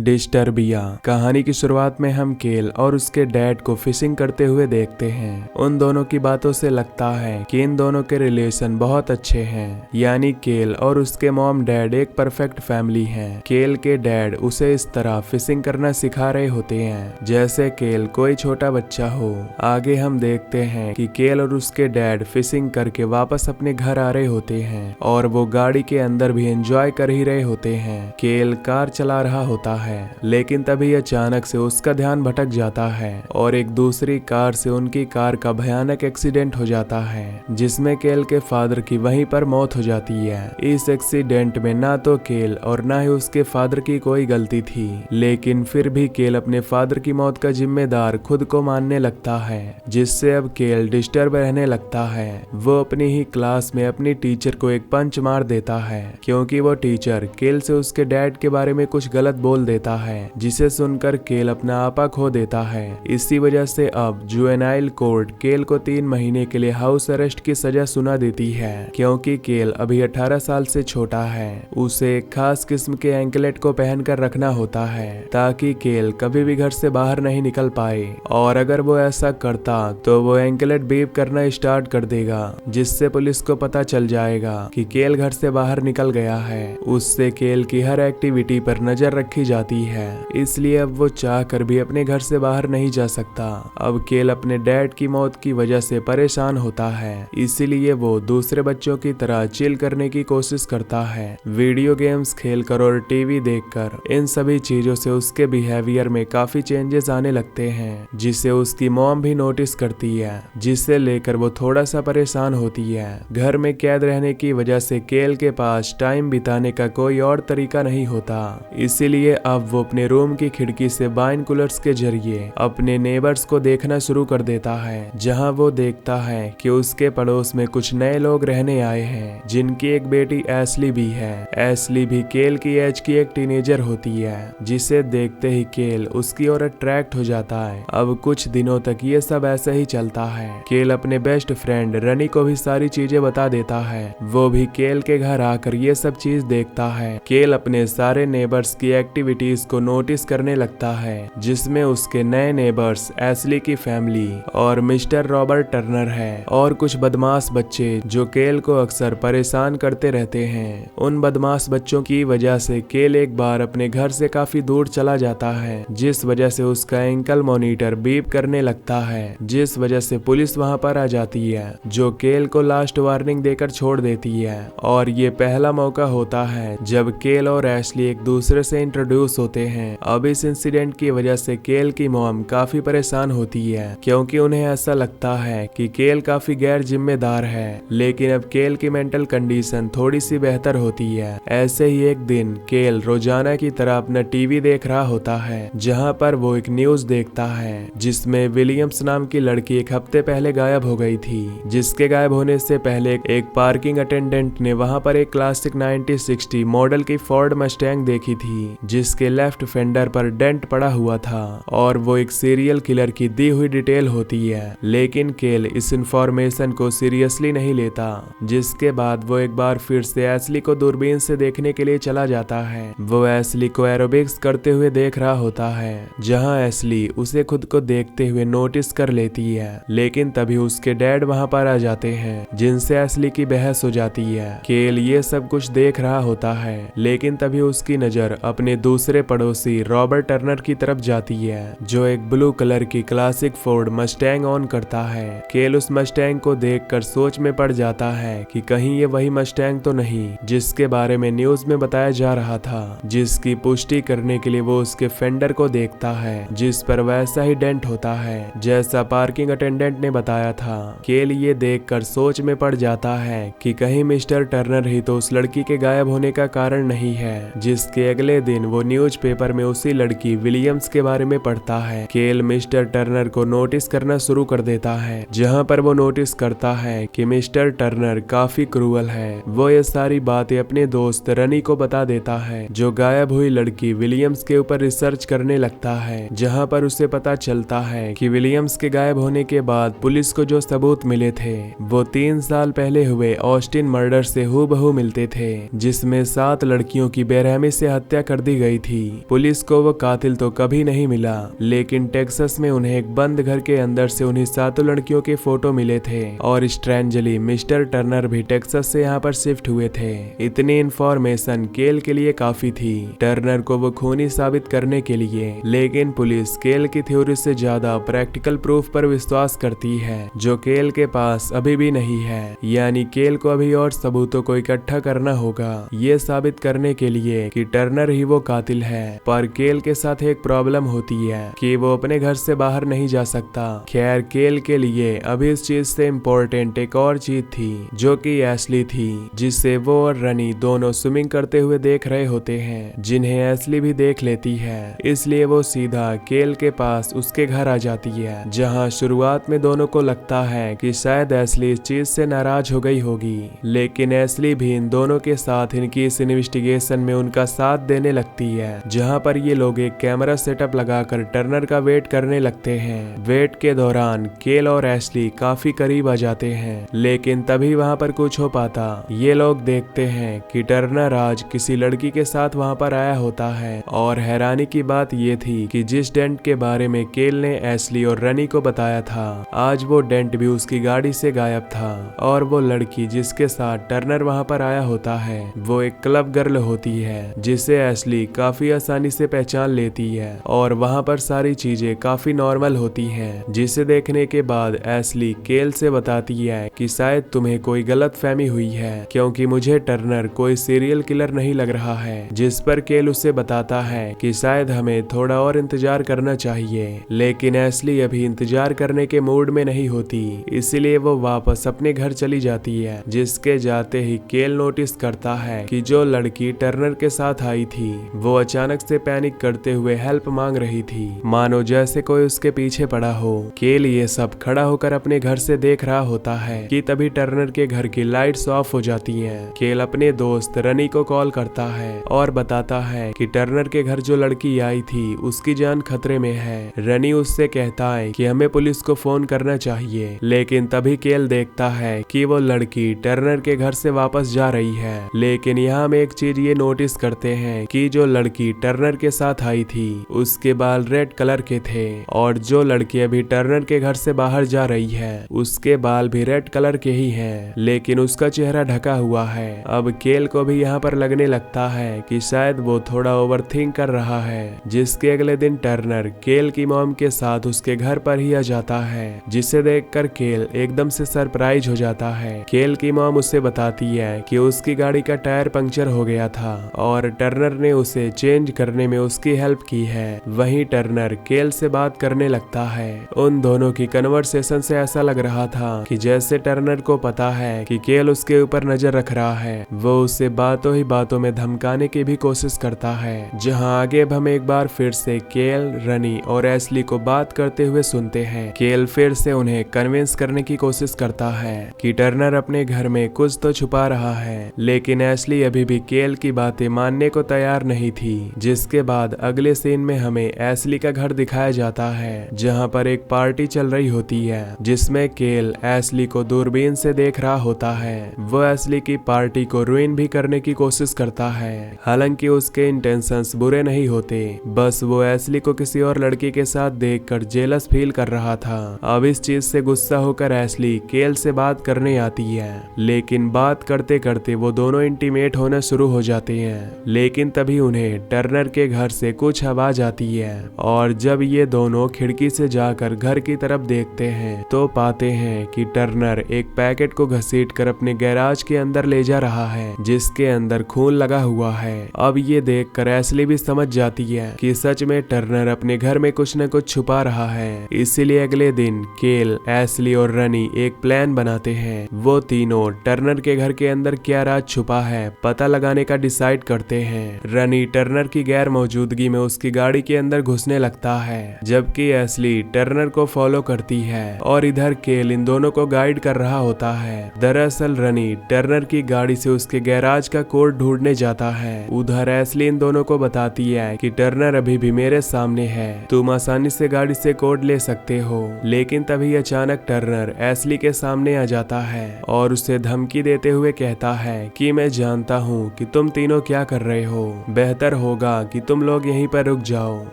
डिस्टर्बिया। कहानी की शुरुआत में हम केल और उसके डैड को फिशिंग करते हुए देखते हैं। उन दोनों की बातों से लगता है कि इन दोनों के रिलेशन बहुत अच्छे हैं, यानी केल और उसके मॉम डैड एक परफेक्ट फैमिली हैं। केल के डैड उसे इस तरह फिशिंग करना सिखा रहे होते हैं जैसे केल कोई छोटा बच्चा हो। आगे हम देखते हैं कि केल और उसके डैड फिशिंग करके वापस अपने घर आ रहे होते हैं और वो गाड़ी के अंदर भी एंजॉय कर ही रहे होते हैं। केल कार चला रहा होता है, लेकिन तभी अचानक से उसका ध्यान भटक जाता है और एक दूसरी कार से उनकी कार का भयानक एक्सीडेंट हो जाता है, जिसमें केल के फादर की वहीं पर मौत हो जाती है। इस एक्सीडेंट में ना तो केल और ना ही उसके फादर की कोई गलती थी, लेकिन फिर भी केल अपने फादर की मौत का जिम्मेदार खुद को मानने लगता है, जिससे अब केल डिस्टर्ब रहने लगता है। वो अपनी ही क्लास में अपनी टीचर को एक पंच मार देता है, क्योंकि वो टीचर केल से उसके डैड के बारे में कुछ गलत बोल देता है, जिसे सुनकर केल अपना आपा खो देता है। इसी वजह से अब जुवेनाइल कोर्ट केल को 3 महीने के लिए हाउस अरेस्ट की सजा सुना देती है, क्योंकि केल अभी 18 साल से छोटा है। उसे एक खास किस्म के एंकलेट को पहनकर रखना होता है ताकि केल कभी भी घर से बाहर नहीं निकल पाए, और अगर वो ऐसा करता तो वो एंकलेट बीप करना स्टार्ट कर देगा, जिससे पुलिस को पता चल जाएगा कि केल घर से बाहर निकल गया है। उससे केल की हर एक्टिविटी पर नजर रखी जाती है, इसलिए अब वो चाह कर भी अपने घर से बाहर नहीं जा सकता। अब केल अपने डैड की मौत की वजह से परेशान होता है, इसीलिए वो दूसरे बच्चों की तरह चिल करने की कोशिश करता है, वीडियो गेम्स खेलकर और टीवी देखकर। इन सभी चीजों से उसके बिहेवियर में काफी चेंजेस आने लगते हैं, जिसे उसकी मॉम भी नोटिस करती है, जिससे लेकर वो थोड़ा सा परेशान होती है। घर में कैद रहने की वजह से केल के पास टाइम बिताने का कोई और तरीका नहीं होता, इसीलिए अब वो अपने रूम की खिड़की से बाइनकुलर्स के जरिए अपने नेबर्स को देखना शुरू कर देता है, जहां वो देखता है कि उसके पड़ोस में कुछ नए लोग रहने आए हैं, जिनकी एक बेटी एस्ली भी है। एस्ली भी केल की एज की एक टीनेजर होती है, जिसे देखते ही केल उसकी ओर अट्रैक्ट हो जाता है। अब कुछ दिनों तक ये सब ऐसे ही चलता है। केल अपने बेस्ट फ्रेंड रनी को भी सारी चीजें बता देता है, वो भी केल के घर आकर ये सब चीज देखता है। केल अपने सारे नेबर्स की एक्टिविटीज को नोटिस करने लगता है, जिसमें उसके नए नेबर्स एस्ली की फैमिली और मिस्टर रॉबर्ट टर्नर है, और कुछ बदमाश बच्चे जो केल को अक्सर परेशान करते रहते हैं। उन बदमाश बच्चों की वजह से केल एक बार अपने घर से काफी दूर चला जाता है, जिस वजह से उसका एंकल मॉनिटर बीप करने लगता है, जिस वजह से पुलिस वहां पर आ जाती है, जो केल को लास्ट वार्निंग देकर छोड़ देती है। और ये पहला मौका होता है जब केल और एस्ली एक दूसरे से इंट्रोड्यूस होते हैं। अब इस इंसिडेंट की वजह से केल की मॉम काफी परेशान होती है, क्योंकि उन्हें ऐसा लगता है कि केल काफी गैर जिम्मेदार है, लेकिन अब केल की मेंटल कंडीशन थोड़ी सी बेहतर होती है। ऐसे ही एक दिन केल रोजाना की तरह अपना टीवी देख रहा होता है, जहां पर वो एक न्यूज देखता है जिसमें विलियम्स नाम की लड़की एक हफ्ते पहले गायब हो गई थी, जिसके गायब होने से पहले एक पार्किंग अटेंडेंट ने वहां पर एक क्लासिक 1960 मॉडल की फोर्ड मस्टैंग देखी थी, जिसके लेफ्ट फेंडर पर डेंट पड़ा हुआ था, और वो एक सीरियल किलर की दी हुई डिटेल होती है। लेकिन केल इस इंफॉर्मेशन को सीरियसली नहीं लेता, जिसके बाद वो एक बार फिर से एस्ली को दूरबीन से देखने के लिए चला जाता है। वो एस्ली को एरोबिक्स करते हुए देख रहा होता है, जहां एस्ली उसे खुद को देखते हुए नोटिस कर लेती है, लेकिन तभी उसके डैड वहां पर आ जाते हैं, जिनसे एस्ली की बहस हो जाती है। केल ये सब कुछ देख रहा होता है, लेकिन तभी उसकी नजर अपने दूसरे पड़ोसी रॉबर्ट टर्नर की तरफ जाती है, जो एक ब्लू कलर की क्लासिक फोर्ड मस्टैंग ऑन करता है। केल उस मस्टैंग को देखकर सोच में पड़ जाता है कि कहीं ये वही मस्टैंग तो नहीं जिसके बारे में न्यूज में बताया जा रहा था, जिसकी पुष्टि करने के लिए वो उसके फेंडर को देखता है, जिस पर वैसा ही डेंट होता है जैसा पार्किंग अटेंडेंट ने बताया था। केल ये देखकर सोच में पड़ जाता है कि कहीं मिस्टर टर्नर ही तो उस लड़की के गायब होने का कारण नहीं है, जिसके अगले दिन वो न्यूज़पेपर में उसी लड़की विलियम्स के बारे में पढ़ता है। केल मिस्टर टर्नर को नोटिस करना शुरू कर देता है, जहां पर वो नोटिस करता है कि मिस्टर टर्नर काफी क्रूअल है। वो ये सारी बातें अपने दोस्त रनी को बता देता है, जो गायब हुई लड़की विलियम्स के ऊपर रिसर्च करने लगता है, जहां पर उसे पता चलता है कि विलियम्स के गायब होने के बाद पुलिस को जो सबूत मिले थे वो 3 साल पहले हुए ऑस्टिन मर्डर से हूबहू मिलते थे, जिसमें 7 लड़कियों की बेरहमी से हत्या कर दी गई थी। पुलिस को वो कातिल तो कभी नहीं मिला, लेकिन टेक्सास में उन्हें एक बंद घर के अंदर से उन्हीं 7 लड़कियों के फोटो मिले थे और स्ट्रेंजली मिस्टर टर्नर भी टेक्सास से यहाँ पर शिफ्ट हुए थे। इतनी इन्फॉर्मेशन केल के लिए काफी थी टर्नर को वो खूनी साबित करने के लिए, लेकिन पुलिस केल की थ्योरी से ज्यादा प्रैक्टिकल प्रूफ पर विश्वास करती है जो केल के पास अभी भी नहीं है। यानी केल को अभी और सबूतों को इकट्ठा करना होगा ये साबित करने के लिए कि टर्नर ही वो कातिल है। पर केल के साथ एक प्रॉब्लम होती है कि वो अपने घर से बाहर नहीं जा सकता। खैर केल के लिए अभी इस चीज से इम्पोर्टेंट एक और चीज थी जो कि एशली थी, जिससे वो और रनी दोनों स्विमिंग करते हुए देख रहे होते हैं, जिन्हें एशली भी देख लेती है। इसलिए वो सीधा केल के पास उसके घर आ जाती है, जहाँ शुरुआत में दोनों को लगता है कि शायद एशली इस चीज से नाराज हो गई होगी, लेकिन एशली भी इन दोनों के साथ इनकी इस इन्वेस्टिगेशन में उनका साथ देने लगती है, जहां पर ये लोग एक कैमरा सेटअप लगाकर टर्नर का वेट करने लगते हैं। वेट के दौरान केल और एशली काफी करीब आ जाते हैं, लेकिन तभी वहां पर कुछ हो पाता। ये लोग देखते हैं कि टर्नर आज किसी लड़की के साथ वहां पर आया होता है, और हैरानी की बात ये थी कि जिस डेंट के बारे में केल ने एशली और रनी को बताया था, आज वो डेंट भी उसकी गाड़ी से गायब था। और वो लड़की जिसके साथ टर्नर वहां पर आया होता है वो एक क्लब गर्ल होती है, जिसे एशली काफी आसानी से पहचान लेती है, और वहां पर सारी चीजें काफी नॉर्मल होती हैं, जिसे देखने के बाद एशली केल से बताती है कि शायद तुम्हें कोई गलतफहमी हुई है, क्योंकि मुझे टर्नर कोई सीरियल किलर नहीं लग रहा है। जिस पर केल उसे बताता है कि शायद हमें थोड़ा और इंतजार करना चाहिए, लेकिन एशली अभी इंतजार करने के मूड में नहीं होती, इसलिए वो वापस अपने घर चली जाती है। जिसके जाते ही केल नोटिस करता है कि जो लड़की टर्नर के साथ आई थी वो अचानक से पैनिक करते हुए हेल्प मांग रही थी, मानो जैसे कोई उसके पीछे पड़ा हो। केल ये सब खड़ा होकर अपने घर से देख रहा होता है कि तभी टर्नर के घर की लाइट्स ऑफ हो जाती हैं। केल अपने दोस्त रनी को कॉल करता है और बताता है कि टर्नर के घर जो लड़की आई थी उसकी जान खतरे में है। रनी उससे कहता है कि हमें पुलिस को फोन करना चाहिए, लेकिन तभी केल देखता है कि वो लड़की टर्नर के घर से वापस जा रही है। लेकिन यहाँ हम एक चीज ये नोटिस करते हैं कि जो लड़की टर्नर के साथ आई थी उसके बाल रेड कलर के थे, और जो लड़की अभी टर्नर के घर से बाहर जा रही है उसके बाल भी रेड कलर के ही हैं, लेकिन उसका चेहरा ढका हुआ है। अब केल को भी यहाँ पर लगने लगता है कि शायद वो थोड़ा ओवरथिंक कर रहा है। जिसके अगले दिन टर्नर केल की मॉम के साथ उसके घर पर ही आ जाता है, जिसे देखकर केल एकदम से सरप्राइज हो जाता है। केल की मॉम उसे बताती है कि उसकी गाड़ी का टायर पंक्चर हो गया था और टर्नर ने उसे चेंज करने में उसकी हेल्प की है। वहीं टर्नर केल से बात करने लगता है। उन दोनों की कन्वर्सेशन से ऐसा लग रहा था कि जैसे टर्नर को पता है कि केल उसके ऊपर नजर रख रहा है, वो उसे बातों ही बातों में धमकाने की भी कोशिश करता है। जहां आगे अब हम एक बार फिर से केल, रनी और एशली को बात करते हुए सुनते हैं। केल फिर से उन्हें कन्विंस करने की कोशिश करता है कि टर्नर अपने घर में कुछ तो छुपा रहा है, लेकिन एशली अभी भी केल की बातें मानने को तैयार नहीं थी। जिसके बाद अगले सीन में हमें एशली का घर दिखाया जाता है, जहां पर एक पार्टी चल रही होती है, जिसमें केल एशली को दूरबीन से देख रहा होता है। वो एशली की पार्टी को रुइन भी करने की कोशिश करता है, हालांकि उसके इंटेंशंस बुरे नहीं होते, बस वो एशली को किसी और लड़की के साथ देखकर जेलस फील कर रहा था। अब इस चीज से गुस्सा होकर एशली केल से बात करने आती है, लेकिन बात करते करते वो दोनों इंटीमेट होना शुरू हो जाते हैं। लेकिन तभी उन्हें टर्नर के घर से कुछ आवाज आती है, और जब ये दोनों खिड़की से जाकर घर की तरफ देखते हैं तो पाते हैं कि टर्नर एक पैकेट को घसीट कर अपने गैराज के अंदर ले जा रहा है, जिसके अंदर खून लगा हुआ है। अब ये देखकर एशली भी समझ जाती है कि सच में टर्नर अपने घर में कुछ न कुछ छुपा रहा है। इसीलिए अगले दिन केल, एशली और रनी एक प्लान बनाते हैं। वो तीनों टर्नर के घर के अंदर क्या राज छुपा है पता लगाने का डिसाइड करते हैं। रनी टर्नर की गैर मौजूदगी में उसकी गाड़ी के अंदर घुसने लगता है, जबकि एशली टर्नर को फॉलो करती है, और इधर केल इन दोनों को गाइड कर रहा होता है। दरअसल रनी टर्नर की गाड़ी से उसके गैराज का कोड ढूंढने जाता है। उधर एशली इन दोनों को बताती है कि टर्नर अभी भी मेरे सामने है, तुम आसानी से गाड़ी से कोड ले सकते हो। लेकिन तभी अचानक टर्नर एशली के सामने आ जाता है और उसे धमकी देते हुए कहता है कि मैं जानता हूँ कि तुम तीनों क्या कर रहे हो। बेहतर बेहतर होगा कि तुम लोग यहीं पर रुक जाओ,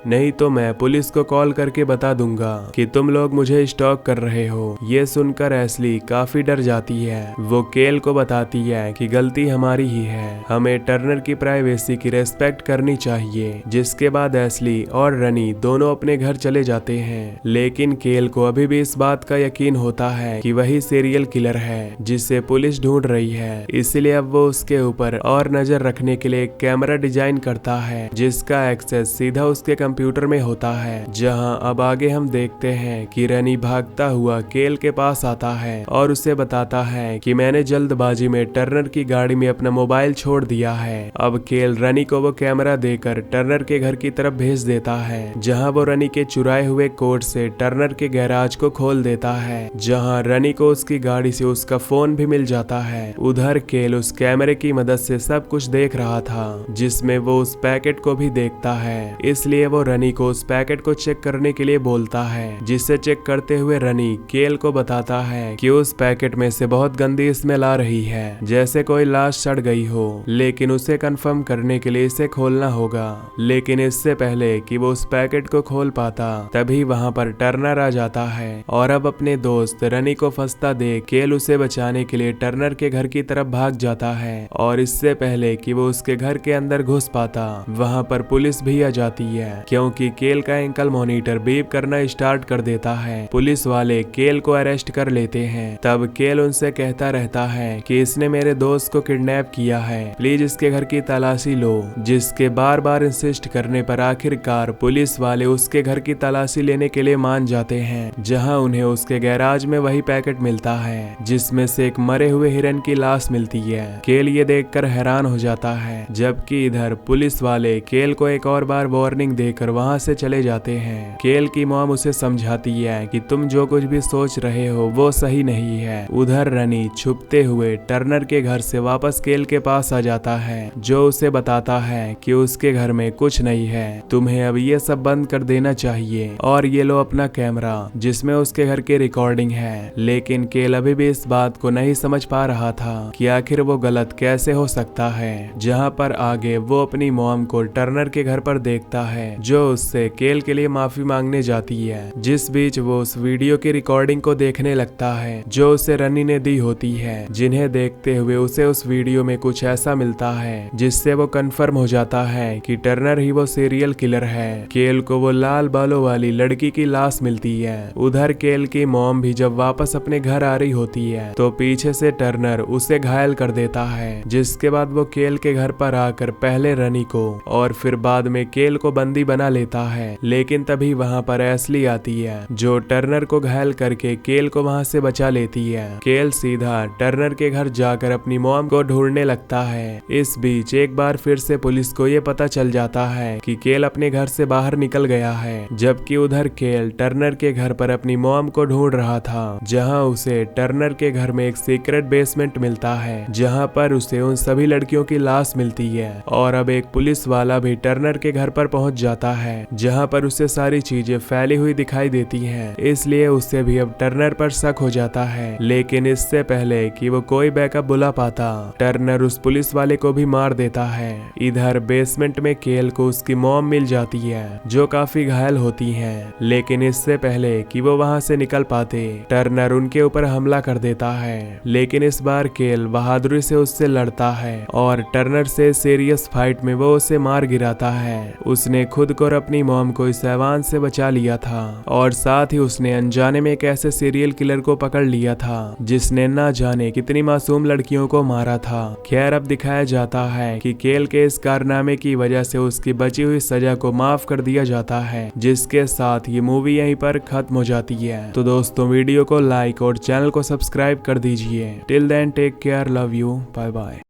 नहीं तो मैं पुलिस को कॉल करके बता दूंगा कि तुम लोग मुझे स्टॉक कर रहे हो। ये सुनकर एशली काफी डर जाती है। वो केल को बताती है कि गलती हमारी ही है, हमें टर्नर की प्राइवेसी की रेस्पेक्ट करनी चाहिए। जिसके बाद एशली और रनी दोनों अपने घर चले जाते हैं, लेकिन केल को अभी भी इस बात का यकीन होता है कि वही सीरियल किलर है जिसे पुलिस ढूंढ रही है। इसलिए अब वो उसके ऊपर और नजर रखने के लिए एक कैमरा डिजाइन करता है, जिसका एक्सेस सीधा उसके कंप्यूटर में होता है। जहां अब आगे हम देखते हैं कि रनी भागता हुआ केल के पास आता है और उसे बताता है कि मैंने जल्दबाजी में टर्नर की गाड़ी में अपना मोबाइल छोड़ दिया है। अब केल रनी को वो कैमरा देकर टर्नर के घर की तरफ भेज देता है, जहां वो रनी के चुराए हुए कोड से टर्नर के गैराज को खोल देता है, जहां रनी को उसकी गाड़ी से उसका फोन भी मिल जाता है। उधर केल उस कैमरे की मदद से सब कुछ देख रहा था, जिसमें वो उस पैकेट को भी देखता है। इसलिए वो रनी को उस पैकेट को चेक करने के लिए बोलता है, जिसे चेक करते हुए रनी केल को बताता है कि उस पैकेट में से बहुत गंदी स्मेल आ रही है, जैसे कोई लाश सड़ गई हो। लेकिन उसे कंफर्म करने के लिए इसे खोलना होगा। लेकिन इससे पहले कि वो उस पैकेट को खोल पाता, तभी वहां पर टर्नर आ जाता है और अब अपने दोस्त रनी को फंसता देख केल उसे बचाने के लिए टर्नर के घर की तरफ भाग जाता है। और इससे पहले कि वो उसके घर के अंदर घुस पाता, वहां पर पुलिस भी आ जाती है, क्योंकि केल का एंकल मॉनिटर बीप करना स्टार्ट कर देता है। पुलिस वाले केल को अरेस्ट कर लेते हैं। तब केल उनसे कहता रहता है कि इसने मेरे दोस्त को किडनैप किया है, प्लीज इसके घर की तलाशी लो। जिसके बार बार इंसिस्ट करने पर आखिरकार पुलिस वाले उसके घर की तलाशी लेने के लिए मान जाते हैं, जहां उन्हें उसके गैराज में वही पैकेट मिलता है, जिसमें से एक मरे हुए हिरन की लाश मिलती है। केल ये देखकर हैरान हो जाता है, जबकि इधर पुलिस वाले केल को एक और बार वार्निंग देकर वहां से चले जाते हैं। केल की मॉम उसे समझाती है कि तुम जो कुछ भी सोच रहे हो वो सही नहीं है। उधर रनी छुपते हुए टर्नर के घर से वापस केल के पास आ जाता है, जो उसे बताता है कि उसके घर में कुछ नहीं है, तुम्हें अब ये सब बंद कर देना चाहिए और ये लो अपना कैमरा, जिसमें उसके घर की रिकॉर्डिंग है। लेकिन केल अभी भी इस बात को नहीं समझ पा रहा था कि आखिर वो गलत कैसे हो सकता है। जहां पर आगे वो अपनी मॉम को टर्नर के घर पर देखता है, जो उससे केल के लिए माफी मांगने जाती है। जिस बीच वो उस वीडियो की रिकॉर्डिंग को देखने लगता है जो उसे रनी ने दी होती है, जिन्हें देखते हुए उसे उस वीडियो में कुछ ऐसा मिलता है जिससे वो कंफर्म हो जाता है कि टर्नर ही वो सीरियल किलर है। केल को वो लाल बालों वाली लड़की की लाश मिलती है। उधर केल की मॉम भी जब वापस अपने घर आ रही होती है, तो पीछे से टर्नर उसे घायल कर देता है। जिसके बाद वो केल के घर पर आकर पहले रनी को और फिर बाद में केल को बंदी बना लेता है। लेकिन तभी वहां पर एशली आती है, जो टर्नर को घायल करके केल को वहां से बचा लेती है। केल सीधा टर्नर के घर जाकर अपनी मॉम को ढूंढने लगता है। इस बीच एक बार फिर से पुलिस को ये पता चल जाता है कि केल अपने घर से बाहर निकल गया है, जबकि उधर केल टर्नर के घर पर अपनी मॉम को ढूंढ रहा था, जहां उसे टर्नर के घर में एक सीक्रेट बेसमेंट मिलता है, जहां पर उसे उन सभी लड़कियों की लाश मिलती है। और अब एक पुलिस वाला भी टर्नर के घर पर पहुंच जाता है, जहां पर उसे सारी चीजें फैली हुई दिखाई देती हैं। इसलिए उसे भी अब टर्नर पर शक हो जाता है। लेकिन इससे पहले कि वो कोई बैकअप बुला पाता, टर्नर उस पुलिस वाले को भी मार देता है। इधर बेसमेंट में केल को उसकी मॉम मिल जाती है, जो काफी घायल होती हैं। लेकिन इससे पहले कि वो वहां से निकल पाते, टर्नर उनके ऊपर हमला कर देता है। लेकिन इस बार केल बहादुरी से उससे लड़ता है और टर्नर से सीरियस फाइट में वो उसे मार गिराता है। उसने खुद को और अपनी मॉम को इस हैवान से बचा लिया था, और साथ ही उसने अनजाने में एक ऐसे सीरियल किलर को पकड़ लिया था, जिसने ना जाने कितनी मासूम लड़कियों को मारा था। खैर अब दिखाया जाता है कि केल के इस कारनामे की वजह से उसकी बची हुई सजा को माफ कर दिया जाता है, जिसके साथ ये मूवी यहीं पर खत्म हो जाती है। तो दोस्तों वीडियो को लाइक और चैनल को सब्सक्राइब कर दीजिए। Till then take care, love you, bye bye.